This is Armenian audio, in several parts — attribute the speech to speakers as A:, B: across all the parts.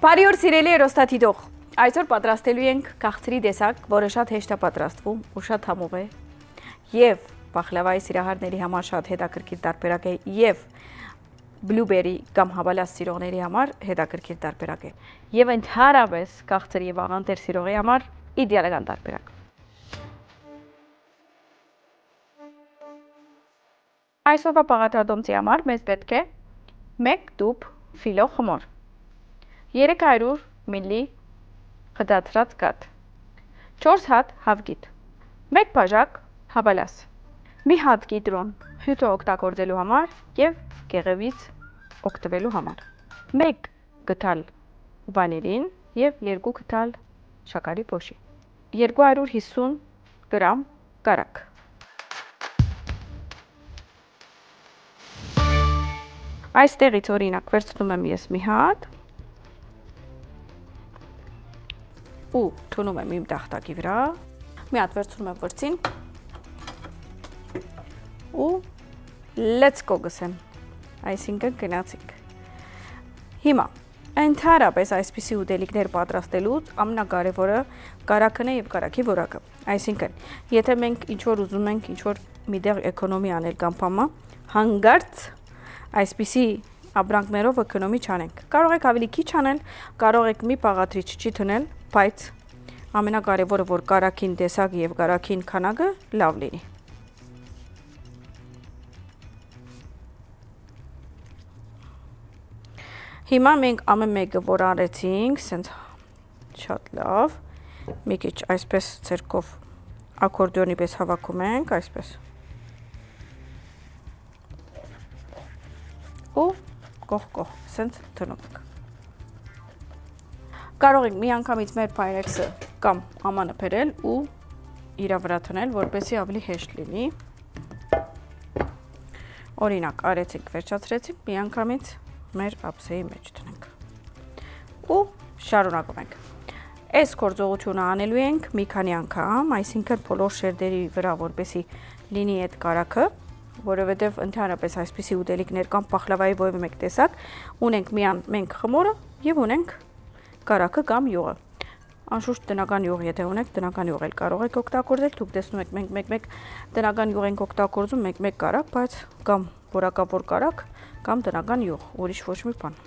A: Բարի օր սիրելի երոստաթիթող, այսօր պատրաստելու ենք քաղցրի տեսակ, որը շատ հեշտ է պատրաստվում ու շատ համով է եւ բախլավայի սիրահարների համար շատ հետաքրքիր տարբերակ է եւ բլուբերի կամ հավալած սիրողների համար հետաքրքիր տարբերակ է եւ ընդհանրապես քաղցրի եւ աղանդեր սիրողի համար իդեալական տարբերակ։ Այսօրվա բաղադրատոմսի համար մեզ պետք է 1 տուփ ֆիլո խմոր, 300 մլ խտացրած կաթ, 4 հատ հավգիտ, 1 բաժակ հավալաս, մի հատ կիտրոն հյութը օգտագործելու համար եւ կեղևից օգտվելու համար, 1 գդալ վանիլին եւ 2 գդալ շաքարի փոշի, 250 գրամ կարակ։ Այստեղից օրինակ վերցնում եմ ես մի հատ ու թունում եմ իմ տախտակի վրա, մի հատ վերցնում եմ վրձին ու let's go գսեմ, այսինքն գնացինք։ Հիմա ընդհանրապես այսպիսի ուտելիքներ պատրաստելուց ամենակարևորը կարագն է եւ կարագի որակը, այսինքն եթե մենք ինչ-որ ուզում ենք ինչ-որ միտեղ էկոնոմի անել կամ բամա, հանգարց այսպիսի ապրանքներով էկոնոմի չանենք։ Կարող եք ավելի քիչ անել, կարող եք մի բաղադրիչ չի թնել, բայց ամենակարևորը որ կարագին տեսակը եւ կարագին քանակը լավ լինի։ Հիմա մենք ամեն մեկը որ արեցինք, սենց շատ լավ, մի քիչ այսպես ձեռքով ակորդեոնի պես հավաքում ենք, այսպես։ Ու կողք, սենց թնում ենք։ Կարող ենք միանգամից մեր Pyrex-ը կամ ամանը բերել ու իրա վրա թնել, որպեսզի ավելի հեշտ լինի։ Օրինակ, արեցինք, վերջացրեցինք, միանգամից մեր ափսեի մեջ տնենք։ Ու շարունակում ենք։ Այս գործողությունը անելու ենք մի քանի անգամ, այսինքն բոլոր շերտերի վրա, որպեսզի լինի այդ կարագը, որովհետև ընդհանրապես այսպիսի ուտելիքներ կամ բախլավայի որևէ մեկ տեսակ ունենք մենք խմորը եւ ունենք կարագը կամ յուղը։ Անշուշտ տնական յուղ, եթե ունեք տնական յուղ էլ կարող եք օգտագործել, դուք տեսնում եք մենք մեկ տնական յուղ ենք օգտագործում, մեկ կարագ, բայց կամ որակավոր կարագ կամ տնական յուղ, ուրիշ ոչ մի բան։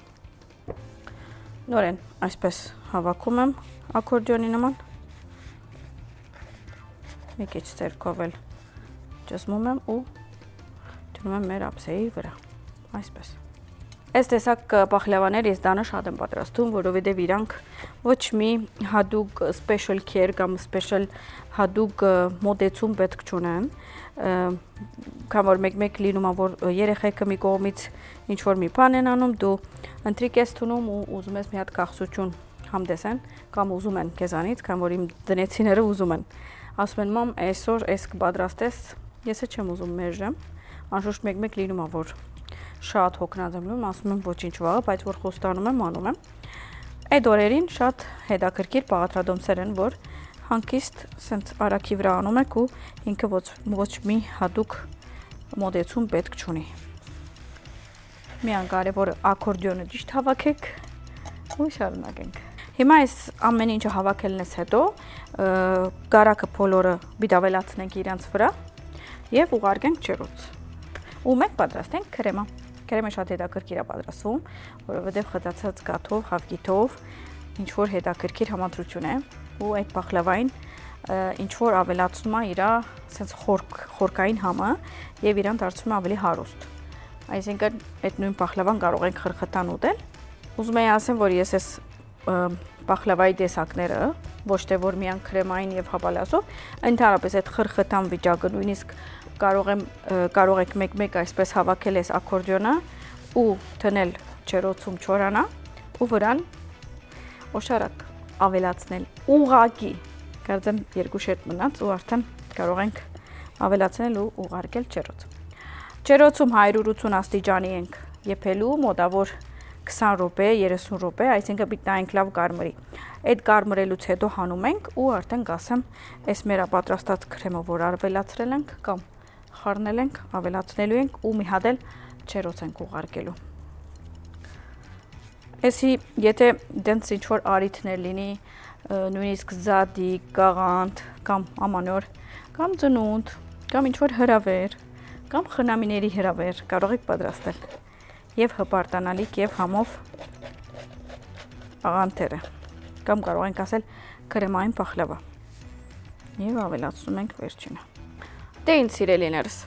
A: Նորեն այսպես հավաքում եմ ակորդեոնի նման։ Մի քիչ ձեռքով էլ ճզմում եմ ու դնում եմ մեր ափսեի վրա, այսպես։ Այս տեսակ բախլավաներ ես դանը շատ եմ պատրաստում, որովհետև իրանք ոչ մի հատուկ special care կամ special հատուկ մոտեցում պետք չունեն, քան որ մեկ լինում է որ երեխեքը մի կողմից ինչ որ մի բան են անում, դու ընտրիկ ես թունում ու ուզում ես մի հատ քաղցություն համտեսեն կամ ուզում են քեզանից, քան որ իմ դնեցիները ուզում են։ Ասում են մամ, այսօր էս կպատրաստես, ես չեմ ուզում մերժեմ, անշուշտ մեկ լինում է որ շատ հոգնած եմ լինում, ասում եմ ոչինչ վաղը, բայց որ խոստանում եմ, անում եմ։ Այդ օրերին շատ հետաքրքիր բաղադրատոմսեր են, որ հանգիստ սենց արագի վրա անում եք ու ինքը ոչ մի հատուկ մոտեցում պետք չունի։ Միան կարևորը ակորդեոնը ճիշտ հավաքեք ու շարունակենք։ Հիմա այս ամեն ինչը հավաքելնից հետո կարագը բոլորը բիդավելացնենք իրանց վրա եւ ուղարկենք ջրոց։ Ու մենք պատրաստենք քրեմը։ Քրեմը շատ հետաքրքիր է պատրաստվում, որովհետև խտացած կաթով, հավգիտով ինչ որ հետաքրքիր համադրություն է ու այդ բախլավային ինչ որ ավելացնում է իր sense խորքային համը եւ իրան դարձնում է ավելի հարուստ։ Այսինքն այդ նույն բախլավան կարող ենք խրխտան ուտել։ Ուզում եմ ասեմ, որ ես այս բախլավայի տեսակները ոչ թե որ միան քրեմային եւ հավալասով, ընդհանրապես այդ խրխտան վիճակը նույնիսկ կարող եք մեկ այսպես հավաքել այս ակորդեոնը ու թնել ջրոցում չորանա ու վրան օշարակ ավելացնել ուղակի, կարծեմ 2 շերտ մնաց ու արդեն կարող ենք ավելացնել ու ուղարկել ջրոց։ Ջրոցում 180 աստիճանի ենք եփելու մոտավոր 20 րոպե, 30 րոպե, այսինքն պիտի նայենք լավ կարմրի։ Այդ կարմրելուց հետո հանում ենք ու արդեն գասեմ այս մեր պատրաստած քրեմը, որ ավելացրել ենք կամ խառնել ենք, ավելացնելու ենք ու մի հատ էլ ջրոց ենք ուղարկելու։ Հեսի եթե դենց ինչ որ արիթներ լինի, նույնիսկ զադիկ, գաղանդ, կամ ամանոր, կամ ծնունդ, կամ ինչ որ հրավեր, կամ խնամիների հրավեր կարող եք պատրաստել եւ հպարտանալիք եւ համով աղանթերը, կամ կարող ենք ասել կրեմային պախլավա եւ ավելացնում ենք վերջինը։ Դե ինձ սիրելիներս,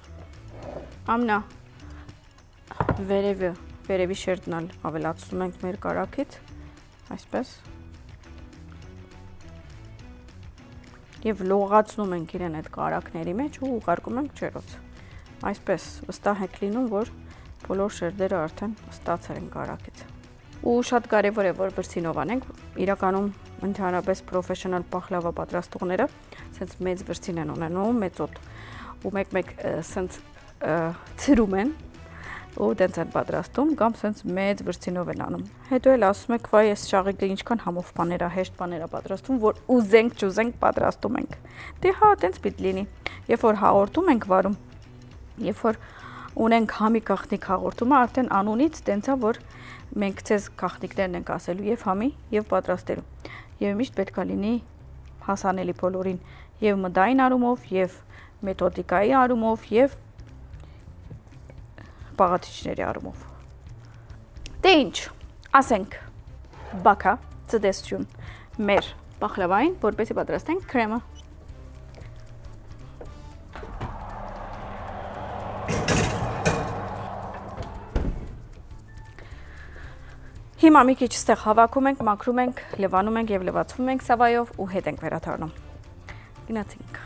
A: ամնա վերևի շերտն ավելացնում ենք մեր կարագից, այսպես, եւ լողացնում ենք իրեն այդ կարագների մեջ ու ուղարկում ենք ջերոց, այսպես վստահ եք լինում, որ բոլոր շերտերը արդեն ստացել են կարագից։ Ու շատ կարևոր է, որ վրձինով անենք, իրականում ընդհանրապես պրոֆեսիոնալ պախլավա պատրաստողները սենց մեծ վրձին են ունենում, մեծ օդ ու մեկ-մեկ սենց ցրում են ու դենց են պատրաստում կամ սենց մեծ վրձինով են անում։ Հետո էլ ասում եք, վայ, այս շաղիկը ինչքան համով բաներ է, հեշտ բաներ է պատրաստում, որ ուզենք պատրաստում ենք։ Դե հա, դենց պիտի լինի։ Երբ որ հաղորդում ենք վարում, երբ որ ունենք համի գաղտնիք հաղորդումը, արդեն անունից տենցա, որ մենք ցեզ գաղտնիքներն ենք ասելու եւ համի եւ պատրաստելու։ Եվ միշտ պետք է լինի հասանելի բոլորին եւ մտային առումով եւ մեթոդիկայի առումով եւ բաղադրիչների առումով։ Դե ինչ, ասենք բակա ծդեսություն մեր պախլավային, որպեսզի պատրաստենք քրեմը։ Հիմա մի քիչ ստեղ հավաքում ենք, մաքրում ենք, լվանում ենք եւ լվացվում ենք սավայով ու հետ ենք վերադառնում։ Գնացինք։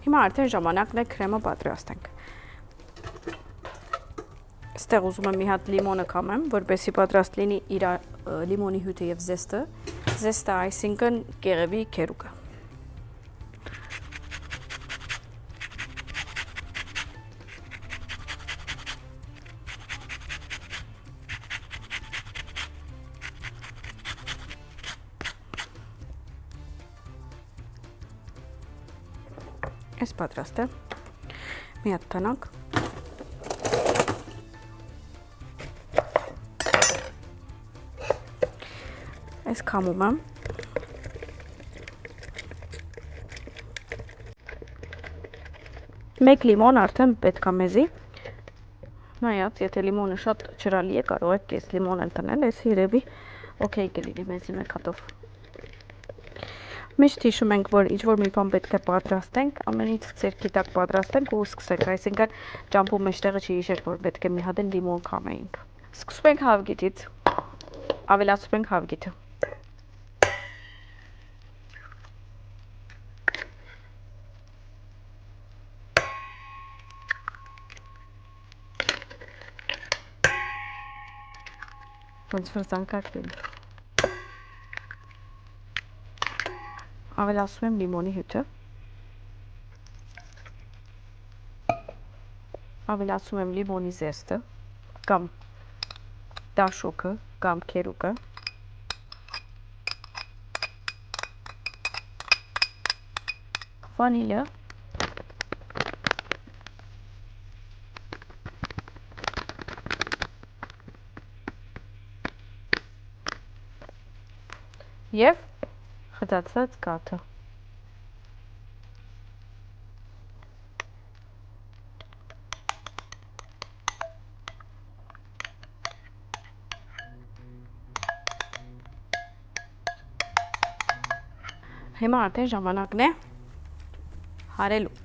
A: Հիմա արդեն ժամանակն է քրեմը պատրաստենք։ Ստեղ ուզում եմ մի հատ լիմոնը կամեմ, որպեսզի պատրաստ լինի իր լիմոնի հյութը եւ զեստը։ Զեստը այսինքն կեղևի քերուկը։ Այս պատրաստ է։ Մի հատ տնանք։ Այս կամում եմ։ Մեկ լիմոն արդեն պետք է մեզի։ Նայած, եթե լիմոնը շատ ջրալի է, կարող եք կես լիմոն էլ տնել, այս երևի օքեյ կլինի մեզի մեկ հատով։ Միշտ հիշում ենք, որ ինչ-որ մի բան պետք է պատրաստենք, ամենից ձեռքի տակ պատրաստենք ու սկսենք, այսինքն ճամփու մեջտեղը չհիշեր, որ պետք է մի հատ լիմոն կամեինք։ Սկսում ենք հավգիտից, ավելացում ենք հավգիթը։ Ոնց որ զանգակն է։ Ավելացում եմ լիմոնի հյութը։ Ավելացում եմ լիմոնի զեստը կամ դաշոկը կամ քերուկը։ Վանիլը։ Եվ խտացած կաթը։ Հիմա արդեն ժամանակն է հարելու։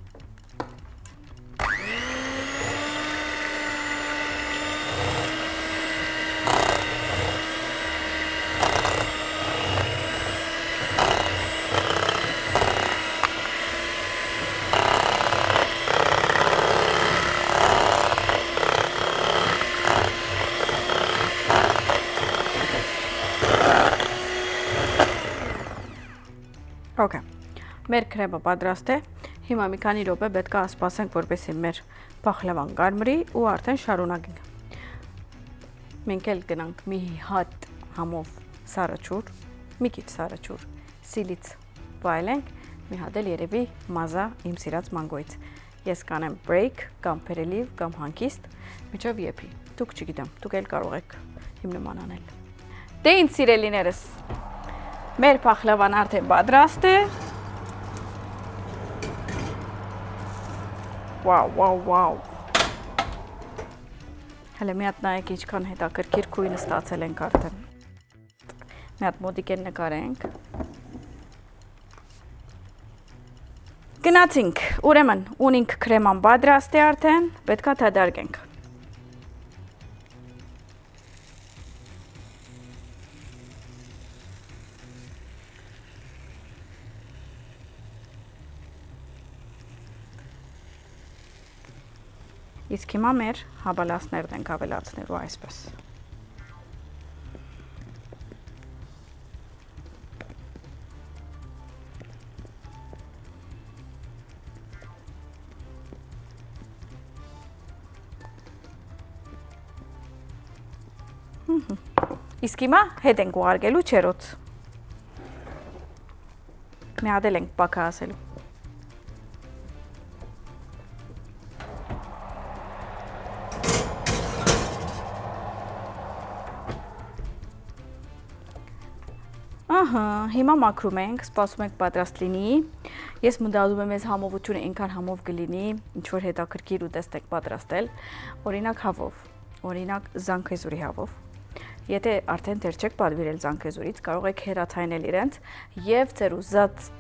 A: Okay. Մեր քրեմը պատրաստ է։ Հիմա մի քանի րոպե պետք է սպասենք, որպեսզի մեր փախլավան կարմրի ու արդեն շարունակենք։ Մենք էլ գնանք մի հատ համով սարաչուր, մի քիչ սարաչուր, սիլից վայելենք, մի հատ էլ երևի մազա իմ սիրած մանգոից։ Ես կանեմ break կամ perelive կամ հանգիստ, միջով եփի։ Դուք չգիտեմ, դուք էլ կարող եք իմ նման անել։ Դե ինձ սիրելիներս, մեր փախլավան արդեն պատրաստ է։ Վաու։ Հələ մի հատ նայեք ինչքան հետաքրքիր քույնը ստացել ենք արդեն։ Մի հատ մոդիկեն նկարենք։ Գնացինք, ուրեմն ունինք քրեման պատրաստ է արդեն, պետքա թադարգենք։ Իսկ հիմա մեր հաբալասներն ենք ավելացնելու այսպես։ Իսկ հիմա հետ ենք ուղարկելու չերոց։ Մի հատ էլ ենք պակասելու։ Ահա, հիմա մաքրում ենք, սպասում ենք պատրաստ լինի։ Ես մտածում եմ, այս համովությունը այնքան համով կլինի, ինչ որ հետաքրքիր ու տեսնեք պատրաստել, օրինակ հավով, օրինակ զանգեզուրի հավով։ Եթե արդեն դեռ չեք պատվիրել զանգեզուրից, կարող եք հեռացանել իրենց եւ ձեր ուզած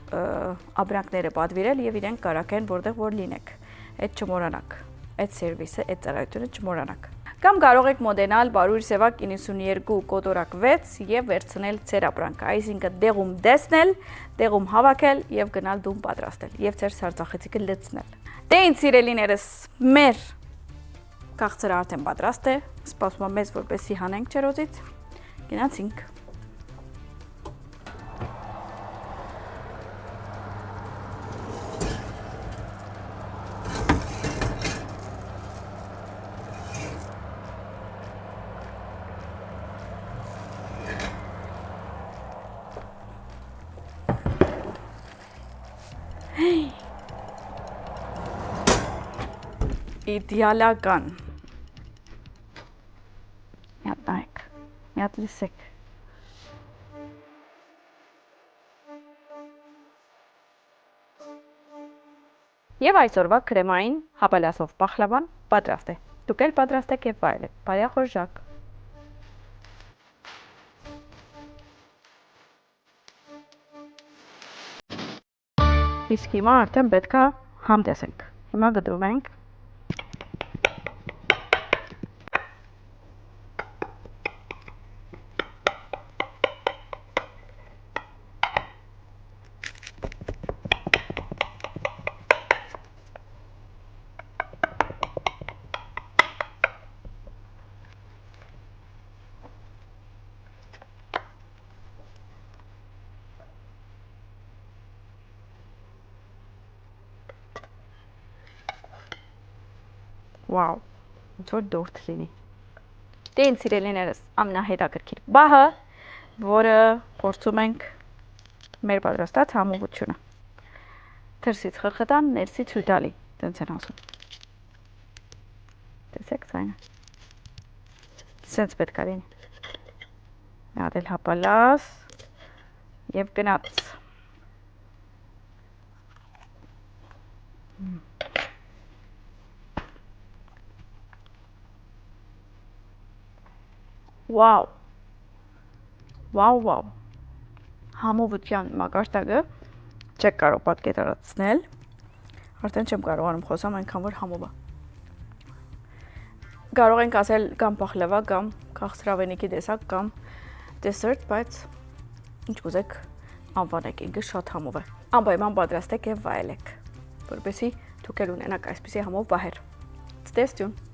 A: ապրանքները պատվիրել եւ իրենք կարակեն որտեղ որ լինեք։ Այդ չմոռանաք։ Այդ սերվիսը, այդ ծառայությունը չմոռանաք։ Կամ կարող եք մոդենալ բարույր սևակ 92 կոտորակ 6 եւ վերցնել ձեր ապրանքը, այսինքն դեղում դեսնել, դեղում հավաքել եւ գնալ դում պատրաստել եւ ձեր սարսափեցիկը լցնել։ Դե ինձ սիրելիներս, մեր քաղցրը արդեն պատրաստ է, սպասում եմ մեզ որպեսզի հանենք չերոծից։ Գնացինք։ Իդեալական։ Մի հատ նայեք, մի հատ լսեք։ Եվ այսօրվա քրեմային հապալասով պախլավան պատրաստ է։ Դուք էլ պատրաստ եք եւ վայելեք։ Բարեխորժակ։ Իսկ հիմա արդեն պետքա համ տեսենք։ Հիմա գտնում ենք Վաու, ոնց որ դորտ լինի։ Դե ինձ սիրելիներս, ամենահետաքրքիր բահը, որը փորձում ենք մեր պատրաստած համովությունը։ Դրսից խրխտան, ներսից հյութալի, տենց են ասում։ Տեսեք ցայնը։ Սենց պետք է լինի։ Մի հատ էլ հապալաս եւ գնաց։ Վաու։ Համովության մակարդակը չեք կարող պատկերացնել։ Արդեն չեմ կարողանում խոսամ այնքան որ համով է։ Կարող ենք ասել կամ պախլավա, կամ քաղցրավենիքի տեսակ, կամ դեսերտ, բայց ինչ կուզեք անվանեք, ինքը շատ համով է։ Անպայման պատրաստեք եւ վայելեք, որպեսզի դուք էլ ունենաք այսպիսի համով բահեր։ Ստեսություն։